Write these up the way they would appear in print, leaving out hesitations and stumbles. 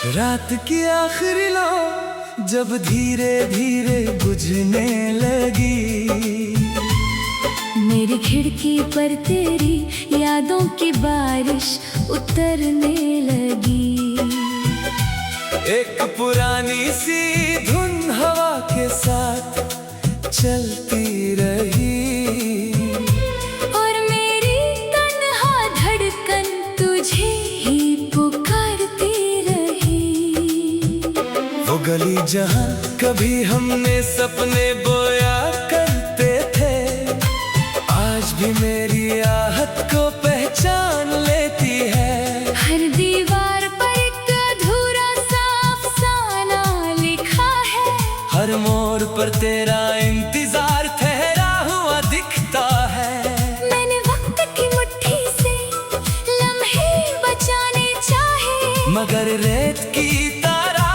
रात की आखिरी लौ जब धीरे धीरे बुझने लगी, मेरी खिड़की पर तेरी यादों की बारिश उतरने लगी। एक पुरानी सी धुन हवा के साथ चलती रही, और मेरी तन्हा धड़कन तुझे ही पुकारती रही। वो गली जहाँ कभी हमने सपने बोया करते थे, आज भी मेरी आहट को पहचान लेती है। हर दीवार पर एक अधूरा सा अफसाना लिखा है, हर मोड़ पर तेरा इंतजार ठहरा हुआ दिखता है। मैंने वक्त की मुट्ठी से लम्हे बचाने चाहे, मगर रेत की तरह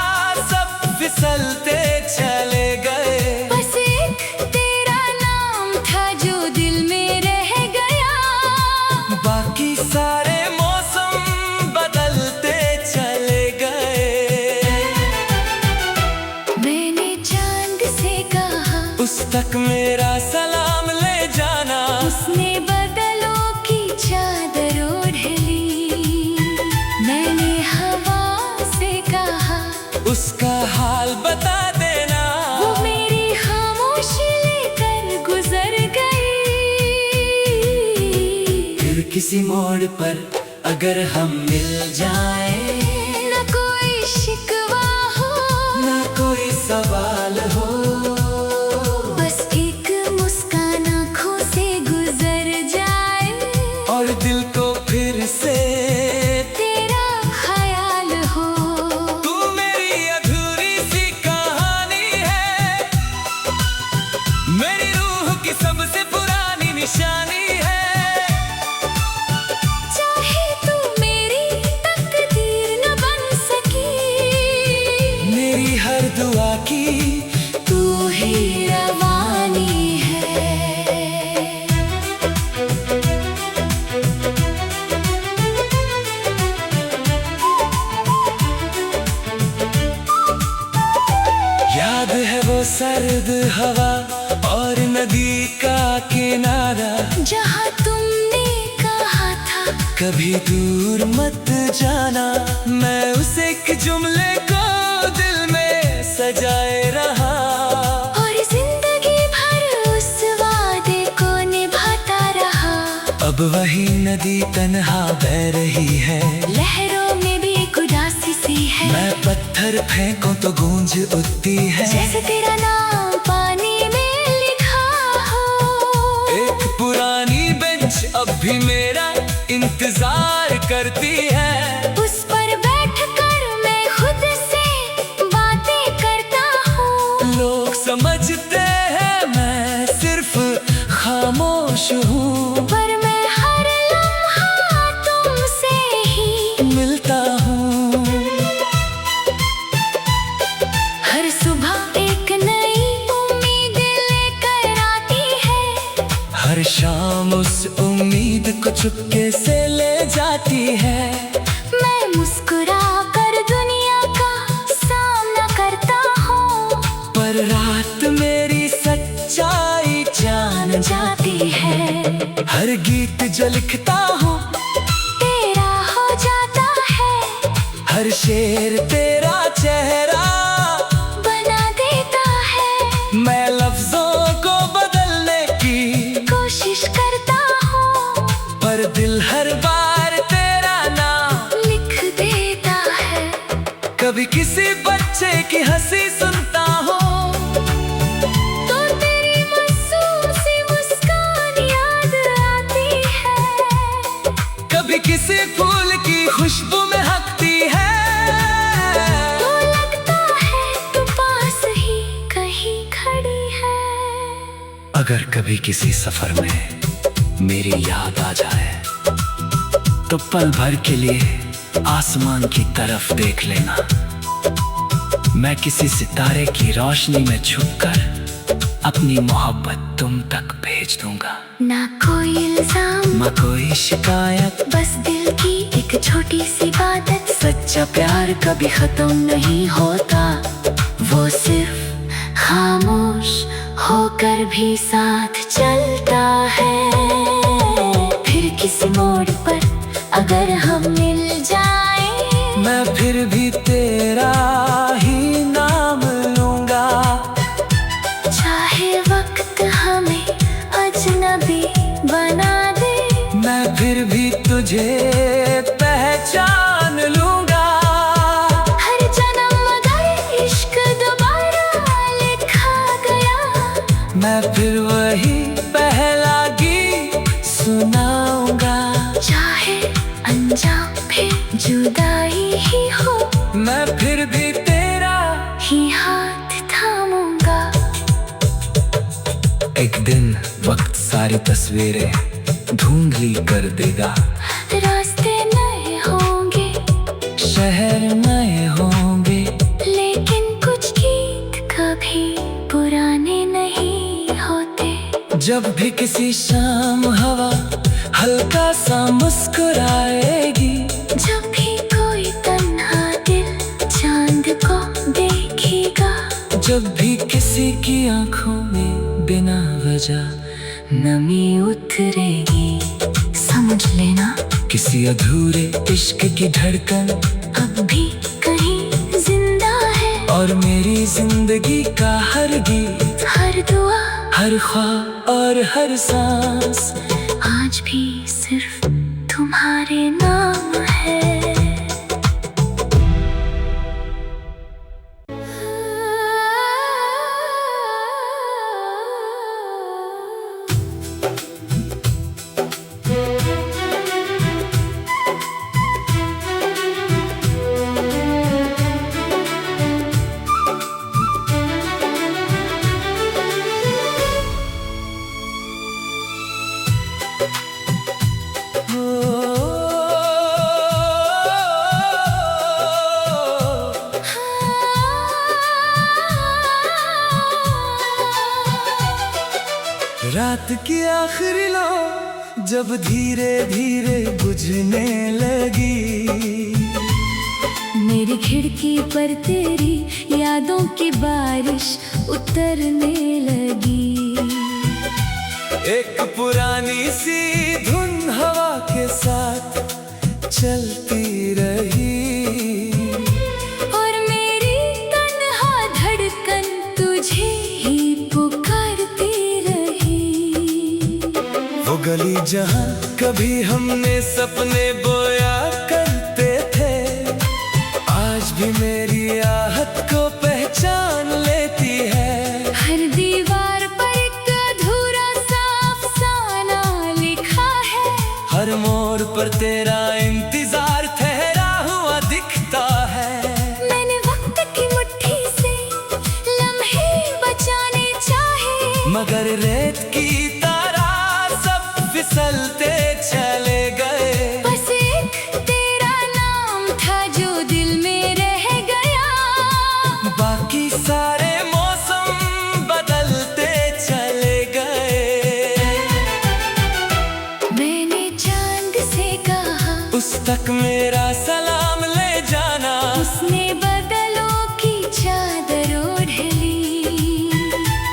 सब फिसलते चले गए। बस एक तेरा नाम था जो दिल में रह गया। बाकी सारे मौसम बदलते चले गए। मैंने चांद से कहा उस तक मेरा सलाम ले जाना, उसने बदलों की चादर ओढ़ ली। मैंने हवा से कहा उसका हाल बता देना, वो मेरी खामोशी लेकर गुजर गई। फिर किसी मोड़ पर अगर हम मिल जाएं, न कोई शिकवा हो ना कोई सवाल हो, बस एक मुस्कान आँखों से गुजर जाए, और दिल को फिर से तेरा ख्याल हो। तू मेरी अधूरी सी कहानी है, मेरी रूह की सबसे पुरानी निशानी है। चाहे तू मेरी तकदीर न बन सकी, मेरी हर दुआ की तू ही रवानी है। याद है वो सर्द हवा और नदी का किनारा, जहाँ तुमने कहा था कभी दूर मत जाना। मैं उस एक जुमले को दिल में सजाए रहा, और जिंदगी भर उस वादे को निभाता रहा। अब वही नदी तन्हा बह रही है, लहरों में भी एक उदासी सी है, मैं पत्थर फेंकूं तो गूंज उठती है। जैसे तेरा नाम पानी में लिखा हो। एक पुरानी बेंच अब भी मेरा इंतजार करती है, उस पर बैठकर मैं खुद से बातें करता हूँ। लोग समझते हैं मैं सिर्फ खामोश हूँ, पर मैं हर लम्हा तुमसे ही मिलता हूँ। हर सुबह एक नई उम्मीद लेकर आती है, हर शाम उस उम्मीद को चुपके से ले जाती है। मैं मुस्कुरा कर दुनिया का सामना करता हूँ, पर रात मेरी सच्चाई जान जाती है। हर गीत जो लिखता हूँ तेरा हो जाता है, हर शेर तेरा चेहरा बना देता है। मैं लफ्जों को बदलने की कोशिश करता हूँ, पर दिल हर बार तेरा नाम लिख देता है। कभी किसी बच्चे की हंसी सुनता हूँ, तो तेरी मासूम सी मुस्कान याद आती है। कभी किसी फूल की खुशबू में हकती है। तो लगता है तू पास ही कहीं खड़ी है। अगर कभी किसी सफर में मेरी याद आ जाए, तो पल भर के लिए आसमान की तरफ देख लेना। मैं किसी सितारे की रोशनी में छुपकर अपनी मोहब्बत तुम तक भेज दूंगा। ना कोई इल्जाम ना कोई शिकायत, बस दिल की एक एक छोटी सी बात, सच्चा प्यार कभी खत्म नहीं होता, वो सिर्फ खामोश होकर भी साथ चलता है। फिर किसी मोड़ पर अगर हम मिल जाएं, मैं फिर भी तेरा ही नाम लूंगा। चाहे वक्त हमें अजनबी बना दे, मैं फिर भी तुझे पहचान लूंगा। हर जन्म अगर इश्क दोबारा लिखा गया, मैं फिर वही पहला गीत सुनाऊंगा। चाहे अंजाम फिर जुदाई ही हो, मैं फिर भी तेरा ही हाथ थामूंगा। एक दिन वक्त सारी तस्वीरें धुंधली कर देगा, रास्ते नए होंगे, शहर नए होंगे, लेकिन कुछ गीत कभी पुराने नहीं होते। जब भी किसी शाम हवा हल्का सा मुस्कुराएगी, जब भी कोई तन्हा दिल चांद को देखेगा, जब भी किसी की आंखों में बिना वजह नमी उतरेगी, समझ लेना किसी अधूरे इश्क की धड़कन अब भी कहीं जिंदा है। और मेरी जिंदगी का हर गीत, हर दुआ, हर ख्वाब और हर सांस आज भी सिर्फ तुम्हारे नाम है। रात की आखिरी लौ जब धीरे धीरे बुझने लगी, मेरी खिड़की पर तेरी यादों की बारिश उतरने लगी। एक पुरानी सी धुन हवा के साथ चलती रही, और मेरी तन्हा धड़कन तुझे ही पुकारती रही। वो गली जहाँ कभी हमने सपने बोया करते थे, आज भी मेरी आहट को पहचान लेती है। हर दीवार पर एक अधूरा सा अफसाना लिखा है, हर मोड़ पर तेरा इंतजार ठहरा हुआ दिखता है। मैंने वक्त की मुट्ठी से लम्हे बचाने चाहे, मगर रेत की तरह सब फिसलते चले गए। बस एक तेरा नाम था जो दिल में रह गया। बाकी सारे मौसम बदलते चले गए। मैंने चांद से कहा, उस तक मेरा सलाम ले जाना। उसने बदलों की चादर ओढ़ ली।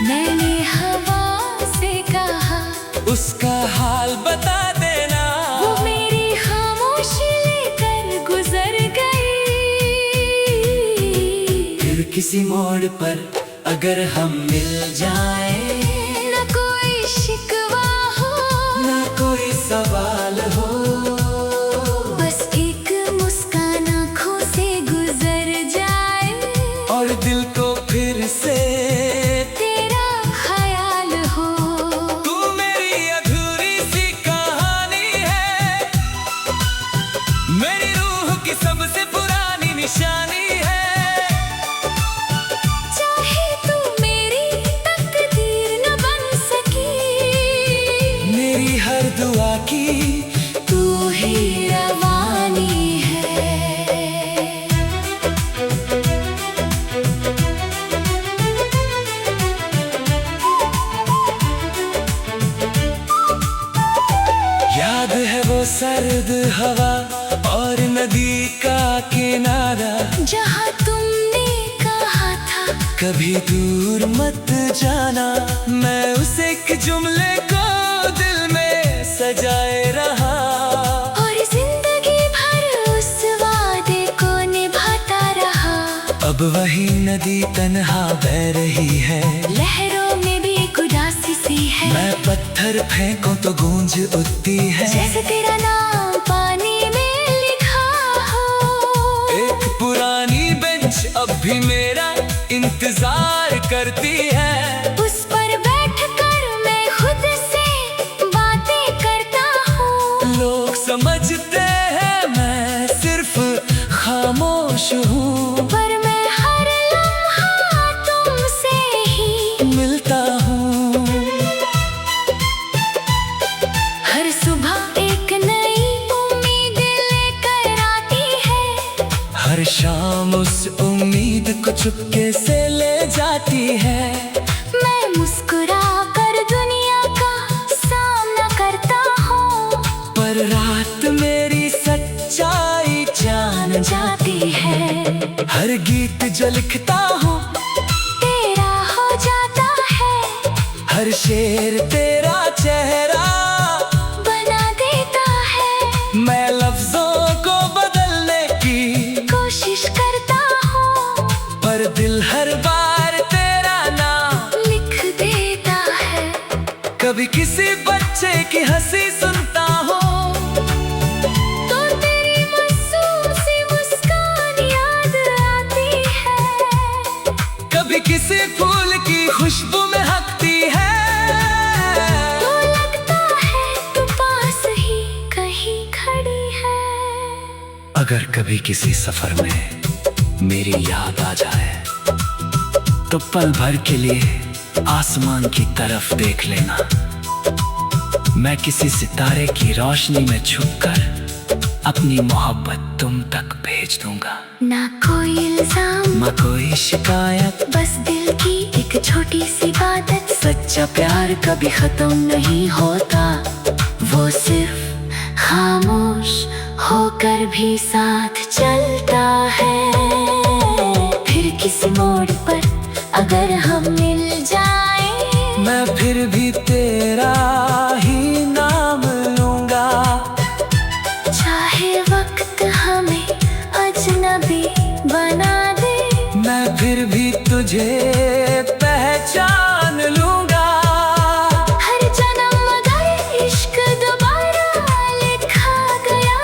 मैंने हवा से कहा, उसका हाल बता देना। वो मेरी खामोशी लेकर गुजर गई। फिर किसी मोड़ पर अगर हम मिल जाएं, न कोई शिकवा हो, न कोई सवाल हो, बस एक मुस्कान आँखों से गुजर जाए, और दिल को फिर से तेरा ख्याल हो। तू मेरी अधूरी सी कहानी है, मेरी रूह की सबसे पुरानी निशानी है। चाहे तू मेरी तकदीर न बन सकी, मेरी हर दुआ की तू ही रवानी है। याद है वो सर्द हवा और और नदी का किनारा जहाँ तुमने कहा था कभी दूर मत जाना, मैं उस एक जुमले को दिल में सजाए रहा। और जिंदगी भर उस वादे को निभाता रहा। अब वही नदी तन्हा बह रही है, लहरों में भी एक उदासी सी है। मैं पत्थर फेंकूं तो गूंज उठती है, जैसे तेरा नाम पानी में लिखा हो। एक पुरानी बेंच अब भी मेरा इंतजार करती है। उस पर बैठकर मैं खुद से बातें करता हूँ। लोग समझते हैं मैं सिर्फ खामोश हूँ, पर मैं हर लम्हा तुमसे ही मिलता हूँ। हर सुबह एक नई उम्मीद लेकर आती है। हर शाम उस उम्मीद को चुपके से ले जाती है। मैं मुस्कुरा कर दुनिया का सामना करता हूँ, पर रात मेरी सच्चाई जान जाती है। हर गीत जो लिखता हूँ तेरा हो जाता है, हर शेर तेरा चेहरा बना देता है। मैं लफ्जों को बदलने की कोशिश करता हूँ, पर दिल हर बार तेरा नाम लिख देता है। कभी किसी बच्चे की हंसी सुनता हूँ तो तेरी मासूम सी मुस्कान याद आती है। कभी किसी फूल की खुशबू में हकती है। तो लगता है तू पास ही कहीं खड़ी है। अगर कभी किसी सफर में मेरी याद आ जाए तो पल भर के लिए आसमान की तरफ देख लेना। मैं किसी सितारे की रोशनी में छुपकर अपनी मोहब्बत तुम तक भेज दूंगा। ना कोई इल्जाम ना कोई शिकायत, बस दिल की एक छोटी सी इबादत। सच्चा प्यार कभी खत्म नहीं होता, वो सिर्फ खामोश होकर भी साथ चलता है। फिर किसी मोड़ पर अगर हम मिल जाएं, मैं फिर भी तेरा ही नाम लूंगा। चाहे वक्त हमें अजनबी बना दे, मैं फिर भी तुझे पहचान लूंगा। हर जन्म अगर इश्क दोबारा लिखा गया,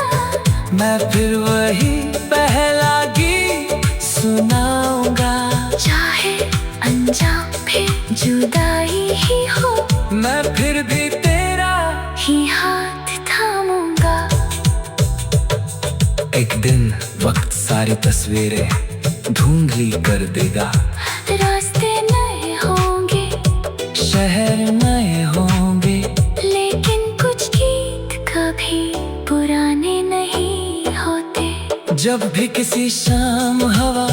मैं फिर वही पहला गीत सुनाऊंगा। चाहे अंजाम फिर जुदाई ही हो, मैं फिर भी तेरा ही हाथ थामूंगा। एक दिन वक्त सारी तस्वीरें धुंधली कर देगा। रास्ते नए होंगे, शहर नए होंगे, लेकिन कुछ गीत कभी पुराने नहीं होते। जब भी किसी शाम हवा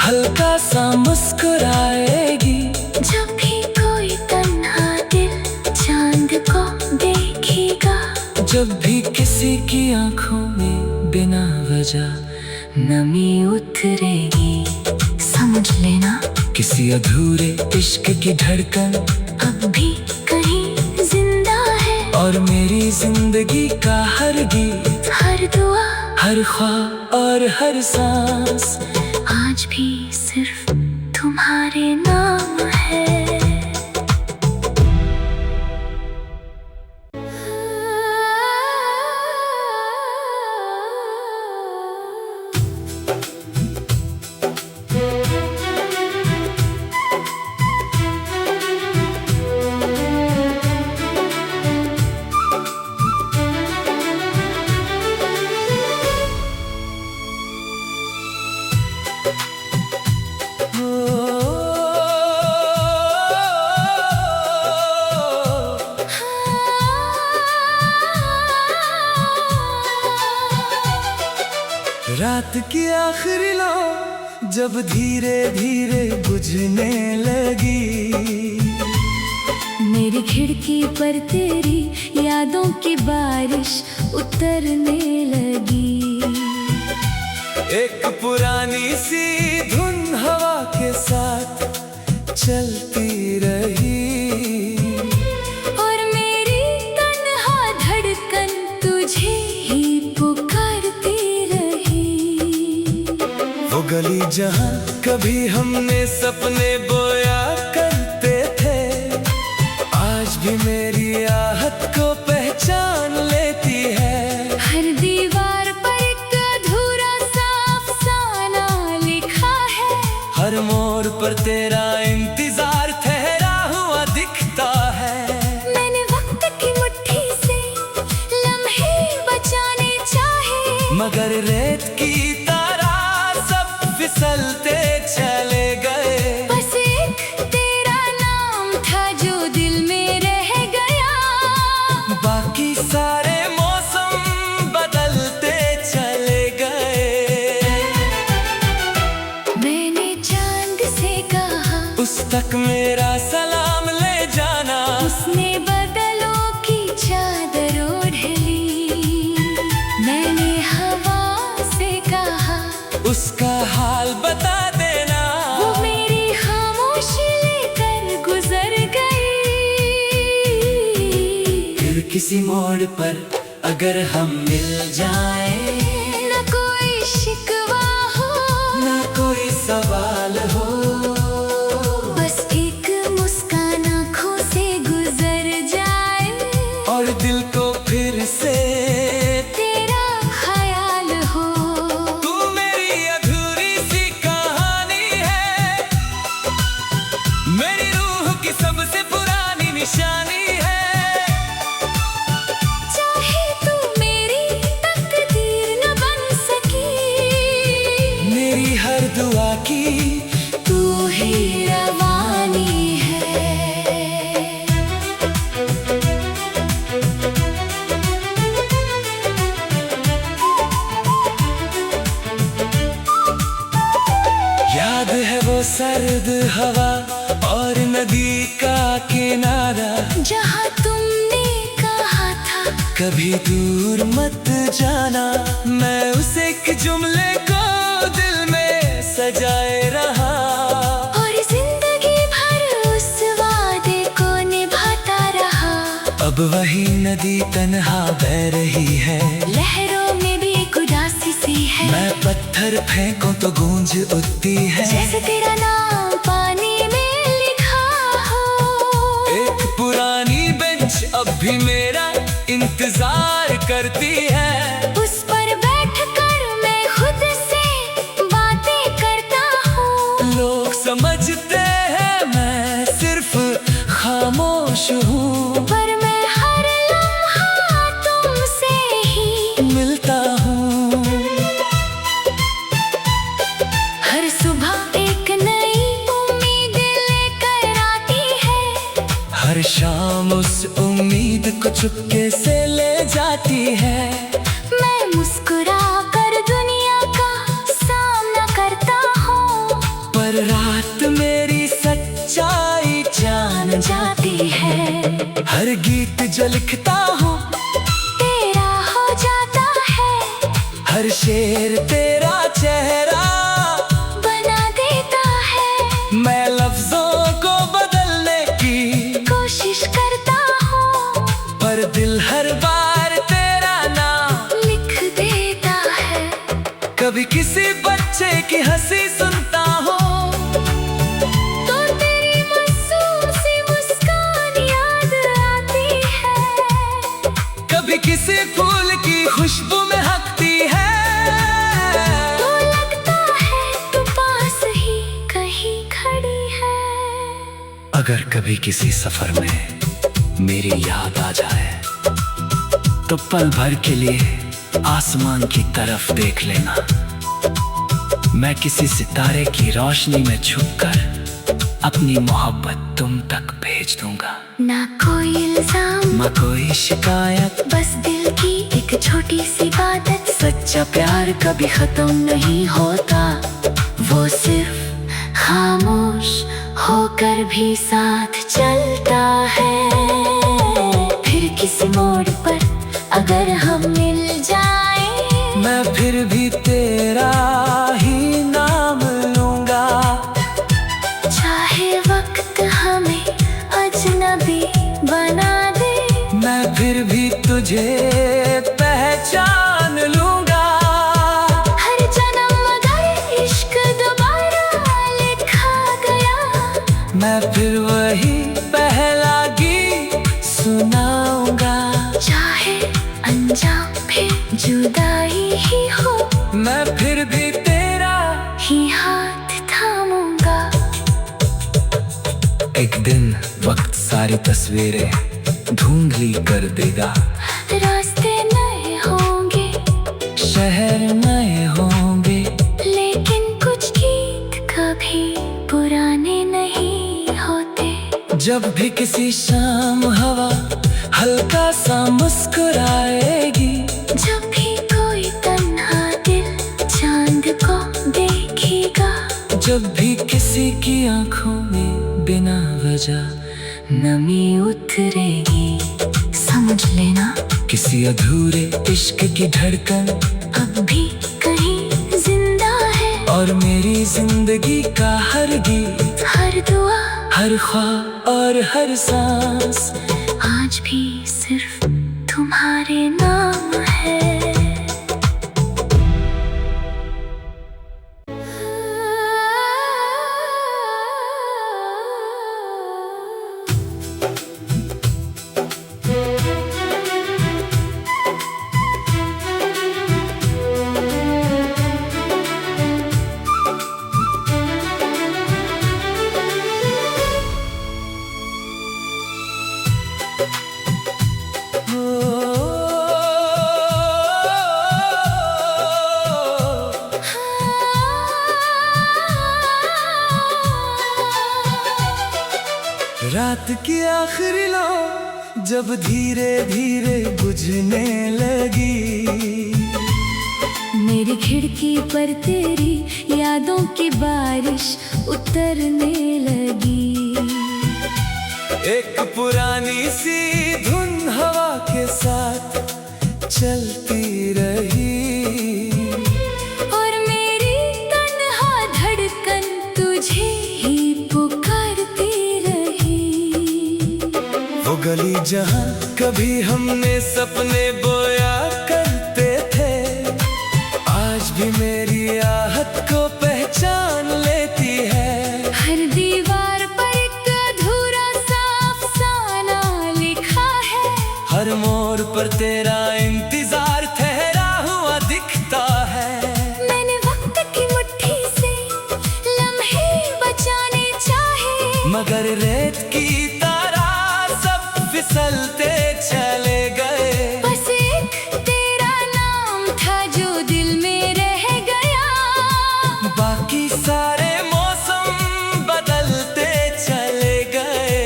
हल्का सा मुस्कुराएगी, जब भी कोई तन्हा दिल चांद को देखेगा, जब भी किसी की आंखों में बिना वजह नमी उतरेगी, समझ लेना किसी अधूरे इश्क की धड़कन अब भी कहीं जिंदा है। और मेरी जिंदगी का हर गीत, हर दुआ, हर ख्वाब और हर सांस आज भी सिर्फ तुम्हारे नाम है। रात की आखिरी लौ जब धीरे धीरे बुझने लगी, मेरी खिड़की पर तेरी यादों की बारिश उतरने लगी। एक पुरानी सी धुन हवा के साथ चलती रही, और मेरी तन्हा धड़कन तुझे ही पुकारती रही। वो गली जहाँ कभी हमने सपने बोया करते थे, आज भी मेरी आहट को पहचान लेती है। हर दीवार पर एक अधूरा सा अफसाना लिखा है, हर मोड़ पर तेरा इंतजार ठहरा हुआ दिखता है। मैंने वक्त की मुट्ठी से लम्हे बचाने चाहे, मगर रेत की तरह सब फिसलते चले गए। बस एक तेरा नाम था जो दिल में रह गया। बाकी सारे मौसम बदलते चले गए। मैंने चांद से कहा, उस तक मेरा सलाम ले जाना। उसने बदलों की चादर ओढ़ ली। मैंने हवा से कहा, उसका हाल बता देना। वो मेरी खामोशी लेकर गुजर गई। फिर किसी मोड़ पर अगर हम मिल जाएं, न कोई शिकवा हो, ना कोई सवाल हो, बस एक मुस्कान आँखों से गुजर जाए, और दिल को फिर से तेरा ख्याल हो। तू मेरी अधूरी सी कहानी है, मेरी रूह की सबसे पुरानी निशानी है। चाहे तू मेरी तकदीर न बन सकी, मेरी हर दुआ की तू ही रवानी है। याद है वो सर्द हवा और नदी का किनारा, जहाँ तुमने कहा था कभी दूर मत जाना। मैं उस एक जुमले को दिल में सजाए रहा, और जिंदगी भर उस वादे को निभाता रहा। अब वही नदी तन्हा बह रही है, लहरों में भी एक उदासी सी है, मैं पत्थर फेंकूं तो गूंज उठती है। जैसे तेरा नाम पानी में लिखा हो। एक पुरानी बेंच अब भी मेरा इंतजार करती है, उस पर बैठकर मैं खुद से बातें करता हूँ। लोग समझते हैं मैं सिर्फ खामोश हूँ, पर मैं हर लम्हा तुमसे ही मिलता हूँ। हर सुबह एक नई उम्मीद लेकर आती है, हर शाम उस उम्मीद को चुपके से ले जाती है। मैं मुस्कुरा कर दुनिया का सामना करता हूँ, पर रात मेरी सच्चाई जान जाती है। हर गीत जो लिखता हूँ तेरा हो जाता है, हर शेर तेरा चेहरा बना देता है। मैं लफ्जों को बदलने की कोशिश करता हूँ, पर दिल हर बार तेरा नाम लिख देता है। कभी किसी बच्चे की हंसी सुनता हूँ, तो तेरी मासूम सी मुस्कान याद आती है। कभी किसी फूल की खुशबू में हकती है। तो लगता है तू पास ही कहीं खड़ी है। अगर कभी किसी सफर में मेरी याद आ जाए, तो पल भर के लिए आसमान की तरफ देख लेना। मैं किसी सितारे की रोशनी में छुपकर अपनी मोहब्बत तुम तक भेज दूंगा। ना कोई इल्जाम, ना कोई शिकायत, बस दिल की एक छोटी सी आदत। सच्चा प्यार कभी खत्म नहीं होता, वो सिर्फ खामोश होकर भी साथ चलता है। फिर किसी मोड़ पर अगर हम मिल जाएं, मैं फिर भी तेरा जुदाई ही हो, मैं फिर भी तेरा ही हाथ थामूंगा। एक दिन वक्त सारी तस्वीरें धुंधली कर देगा, रास्ते नए होंगे, शहर नए होंगे, लेकिन कुछ गीत कभी पुराने नहीं होते। जब भी किसी शाम हवा हल्का सा मुस्कुराएगी, जब भी कोई तन्हा दिल चांद को देखेगा, जब भी किसी की आंखों में बिना वजह नमी उतरेगी, समझ लेना किसी अधूरे इश्क की धड़कन अब भी कहीं जिंदा है। और मेरी जिंदगी का हर गीत, हर दुआ, हर ख्वाब और हर सांस आज भी सिर्फ तुम्हारे नाम है। रात की आखिरी लो जब धीरे धीरे बुझने लगी, मेरी खिड़की पर तेरी यादों की बारिश उतरने लगी। एक पुरानी सी धुन हवा के साथ चलती रही, और मेरी तन्हा धड़कन तुझे ही पुकारती रही। वो गली जहाँ कभी हमने सपने बोया करते थे, आज भी मेरी आहट को पहचान लेती है। हर दीवार पर एक अधूरा सा अफसाना लिखा है, हर मोड़ पर तेरा इंतजार ठहरा हुआ दिखता है। मैंने वक्त की मुट्ठी से लम्हे बचाने चाहे, मगर रेत की तरह सब फिसलते चले गए। बस एक तेरा नाम था जो दिल में रह गया। बाकी सारे मौसम बदलते चले गए।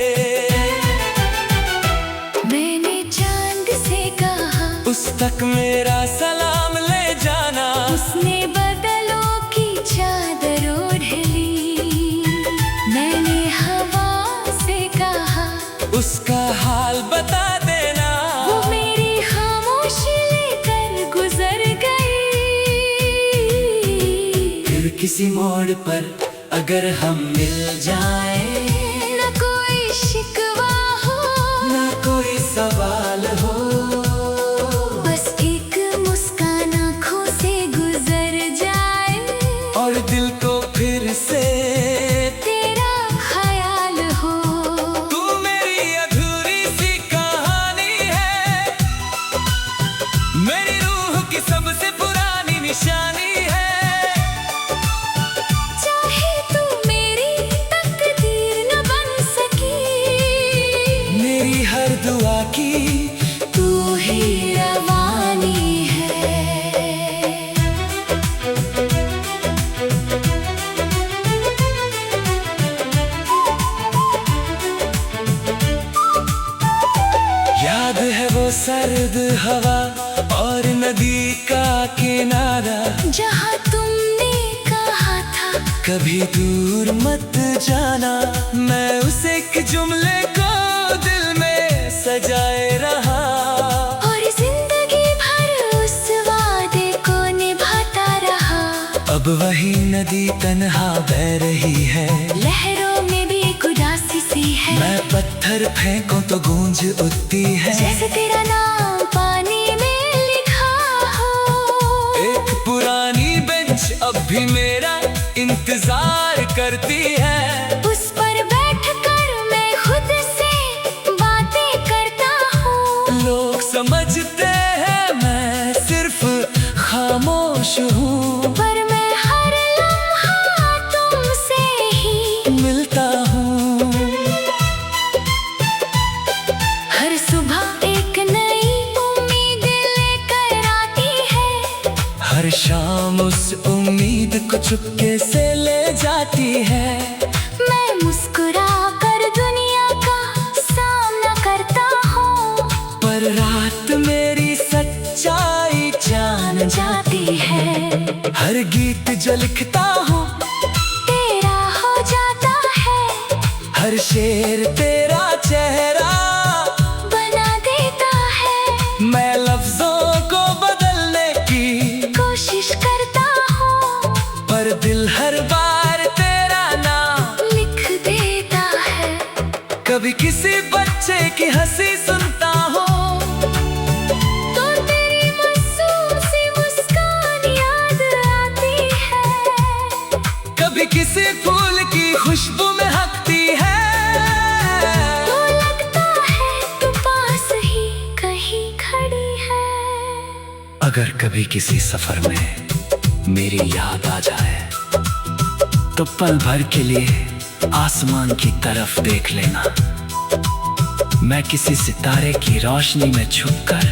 मैंने चांद से कहा, उस तक मेरा सलाम ले जाना। उसने बदलों की चादर ओढ़ ली। मैंने हवा से कहा, उसका हाल बता देना। वो मेरी खामोशी लेकर गुजर गई। फिर किसी मोड़ पर अगर हम मिल जाएं, न कोई शिकवा हो, ना कोई सवाल हो, बस एक मुस्कान आँखों से गुजर जाए, और दिल को फिर से तेरा ख्याल हो। तू मेरी अधूरी सी कहानी है, मेरी रूह की सबसे पुरानी निशानी है। चाहे तू मेरी तकदीर न बन सकी, मेरी हर दुआ की तू ही रवानी है। याद है वो सर्द हवा और नदी का किनारा, जहाँ तुमने कहा था कभी दूर मत जाना। मैं उस एक जुमले को दिल में सजाए रहा, और जिंदगी भर उस वादे को निभाता रहा। अब वही नदी तन्हा बह रही है, लहरों में भी एक उदासी सी है। मैं पत्थर फेंकूं तो गूंज उठती है, जैसे तेरा नाम पानी में लिखा हो। एक पुरानी बेंच अब भी मेरा इंतजार करती है। उस पर बैठकर मैं खुद से बातें करता हूँ। लोग समझते हैं मैं सिर्फ खामोश हूँ, पर मैं हर लम्हा तुमसे ही मिलता हूँ। हर सुबह एक नई उम्मीद लेकर आती है, हर शाम उस उम्मीद को चुपके से ले जाती है। मैं मुस्कुरा कर दुनिया का सामना करता हूँ, पर रात मेरी सच्चाई जान जाती है। हर गीत जो लिखता हूँ तेरा हो जाता है, हर शेर तेरा चेहरा बना देता है। मैं लफ्जों को बदलने की कोशिश करता हूँ, पर दिल हर बार तेरा नाम लिख देता है। कभी किसी बच्चे की हंसी सुनता हूँ, तो तेरी मासूम सी मुस्कान याद आती है। कभी किसी फूल की खुशबू में हकती है। तो लगता है तू पास ही कहीं खड़ी है। अगर कभी किसी सफर में मेरी याद आ जाए, तो पल भर के लिए आसमान की तरफ देख लेना। मैं किसी सितारे की रोशनी में छुपकर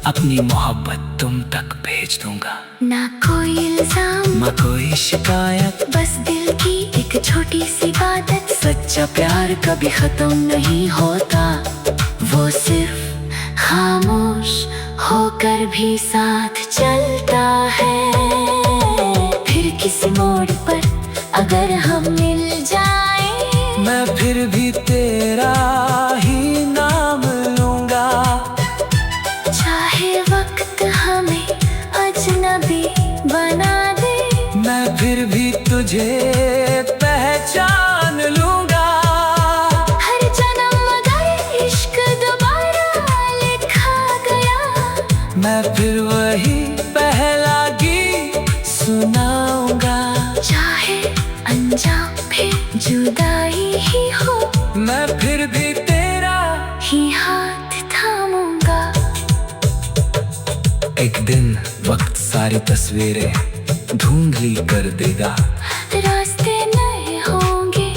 अपनी मोहब्बत तुम तक भेज दूंगा। ना कोई इल्जाम, ना कोई शिकायत, बस दिल की एक छोटी सी बात। सच्चा प्यार कभी खत्म नहीं होता, वो सिर्फ खामोश होकर भी साथ चलता है। फिर किसी मोड़ पर अगर हम मिल जाएं, मैं फिर भी तेरा ही नाम लूंगा। चाहे वक्त हमें अजनबी बना दे, मैं फिर भी तुझे पहचान लूंगा। हर जन्म अगर इश्क दोबारा लिखा गया, मैं फिर वही पहला गीत सुनाऊंगा। चाहे अनजान फिर जुदाई ही हो, मैं फिर भी तेरा ही हाथ थामूंगा। एक दिन वक्त सारी तस्वीरें धुंधली कर देगा। रास्ते नए होंगे,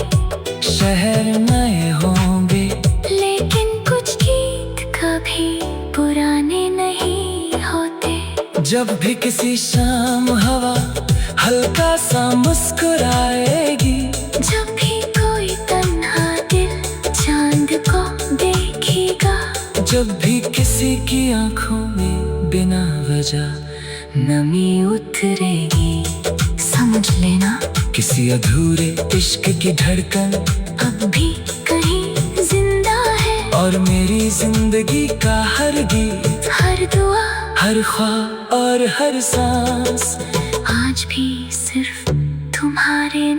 शहर नए होंगे, लेकिन कुछ गीत कभी पुराने नहीं होते। जब भी किसी शाम हवा हल्का सा मुस्कुराएगी, जब भी कोई तन्हा दिल चांद को देखेगा, जब भी किसी की आंखों में बिना वजह नमी उतरेगी, समझ लेना किसी अधूरे इश्क की धड़कन अब भी कहीं जिंदा है। और मेरी जिंदगी का हर गीत, हर दुआ, हर ख्वाब और हर सांस आज भी सिर्फ तुम्हारे